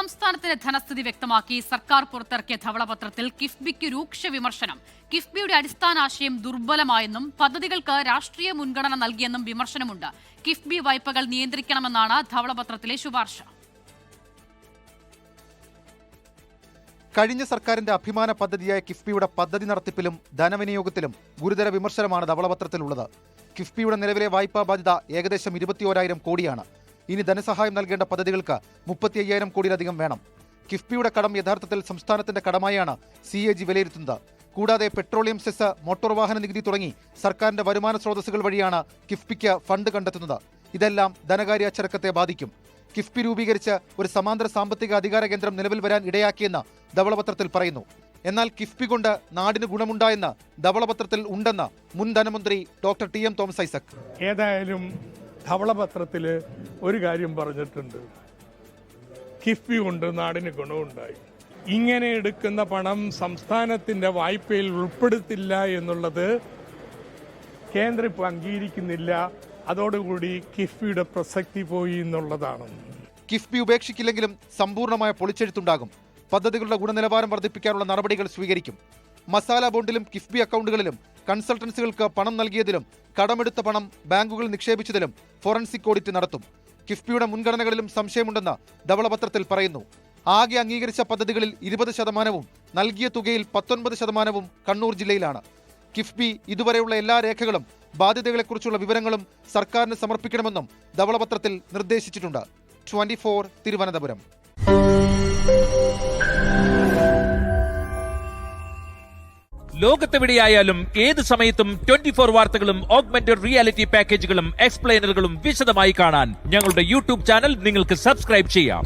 സംസ്ഥാനത്തിന്റെ ധനസ്ഥിതി വ്യക്തമാക്കി സർക്കാർ പുറത്തിറക്കിയ ധവളപത്രത്തിൽ കിഫ്ബിക്ക് രൂക്ഷ വിമർശനം. കിഫ്ബിയുടെ അടിസ്ഥാന ആശയം ദുർബലമായെന്നും പദ്ധതികൾക്ക് രാഷ്ട്രീയ മുൻഗണന നൽകിയെന്നും വിമർശനമുണ്ട്. കിഫ്ബി വായ്പകൾ നിയന്ത്രിക്കണമെന്നാണ് ധവളപത്രത്തിലെ ശുപാർശ. കഴിഞ്ഞ സർക്കാരിന്റെ അഭിമാന പദ്ധതിയായ കിഫ്ബിയുടെ പദ്ധതി നടത്തിപ്പിലും ധനവിനിയോഗത്തിലും ഗുരുതര വിമർശനമാണ് ധവളപത്രത്തിലുള്ളത്. കിഫ്ബിയുടെ നിലവിലെ വായ്പാ ബാധ്യത ഏകദേശം 21,000 കോടിയാണ്. ഇനി ധനസഹായം നൽകേണ്ട പദ്ധതികൾക്ക് 35,000 കോടിയിലധികം വേണം. കിഫ്ബിയുടെ കടം യഥാർത്ഥത്തിൽ സംസ്ഥാനത്തിന്റെ കടമായാണ് CAG വിലയിരുത്തുന്നത്. കൂടാതെ പെട്രോളിയം സെസ്, മോട്ടോർ വാഹന നികുതി തുടങ്ങി സർക്കാരിന്റെ വരുമാന സ്രോതസ്സുകൾ വഴിയാണ് കിഫ്ബിക്ക് ഫണ്ട് കണ്ടെത്തുന്നത്. ഇതെല്ലാം ധനകാര്യ അച്ചടക്കത്തെ ബാധിക്കും. കിഫ്ബി രൂപീകരിച്ച് ഒരു സമാന്തര സാമ്പത്തിക അധികാര കേന്ദ്രം നിലവിൽ വരാൻ ഇടയാക്കിയെന്ന് ധവളപത്രത്തിൽ പറയുന്നു. എന്നാൽ കിഫ്ബി കൊണ്ട് നാടിന് ഗുണമുണ്ടായെന്ന് ധവളപത്രത്തിൽ ഉണ്ടെന്ന് മുൻ ധനമന്ത്രി ഡോക്ടർ TM തോമസ് ഐസക്. ഏതായാലും ധവളപത്രത്തിൽ ഒരു കാര്യം പറഞ്ഞിട്ടുണ്ട്, കിഫ്ബി കൊണ്ട് നാടിന് ഗുണമുണ്ടായി. ഇങ്ങനെ എടുക്കുന്ന പണം സംസ്ഥാനത്തിന്റെ വായ്പയിൽ ഉൾപ്പെടുത്തില്ല എന്നുള്ളത് കേന്ദ്രം ഇപ്പോൾ അംഗീകരിക്കുന്നില്ല. അതോടുകൂടി കിഫ്ബിയുടെ പ്രസക്തി പോയി എന്നുള്ളതാണ്. കിഫ്ബി ഉപേക്ഷിക്കില്ലെങ്കിലും സമ്പൂർണ്ണമായ പൊളിച്ചെഴുത്തുണ്ടാകും. പദ്ധതികളുടെ ഗുണനിലവാരം വർദ്ധിപ്പിക്കാനുള്ള നടപടികൾ സ്വീകരിക്കും. മസാല ബോണ്ടിലും കിഫ്ബി അക്കൗണ്ടുകളിലും കൺസൾട്ടൻസികൾക്ക് പണം നൽകിയതിലും കടമെടുത്ത പണം ബാങ്കുകളിൽ നിക്ഷേപിച്ചതിലും ഫോറൻസിക് ഓഡിറ്റ് നടത്തും. കിഫ്ബിയുടെ മുൻഗണനകളിലും സംശയമുണ്ടെന്ന് ധവളപത്രത്തിൽ പറയുന്നു. ആകെ അംഗീകരിച്ച പദ്ധതികളിൽ 20%, നൽകിയ തുകയിൽ 19% കണ്ണൂർ ജില്ലയിലാണ്. കിഫ്ബി ഇതുവരെയുള്ള എല്ലാ രേഖകളും ബാധ്യതകളെക്കുറിച്ചുള്ള വിവരങ്ങളും സർക്കാരിന് സമർപ്പിക്കണമെന്നും ധവളപത്രത്തിൽ നിർദ്ദേശിച്ചിട്ടുണ്ട്. 24 തിരുവനന്തപുരം. ലോകത്തെവിടെയായാലും ഏത് സമയത്തും 24 വാർത്തകളും ഓഗ്മെന്റഡ് റിയാലിറ്റി പാക്കേജുകളും എക്സ്പ്ലെയിനറുകളും വിശദമായി കാണാൻ ഞങ്ങളുടെ YouTube ചാനൽ നിങ്ങൾക്ക് സബ്സ്ക്രൈബ് ചെയ്യാം.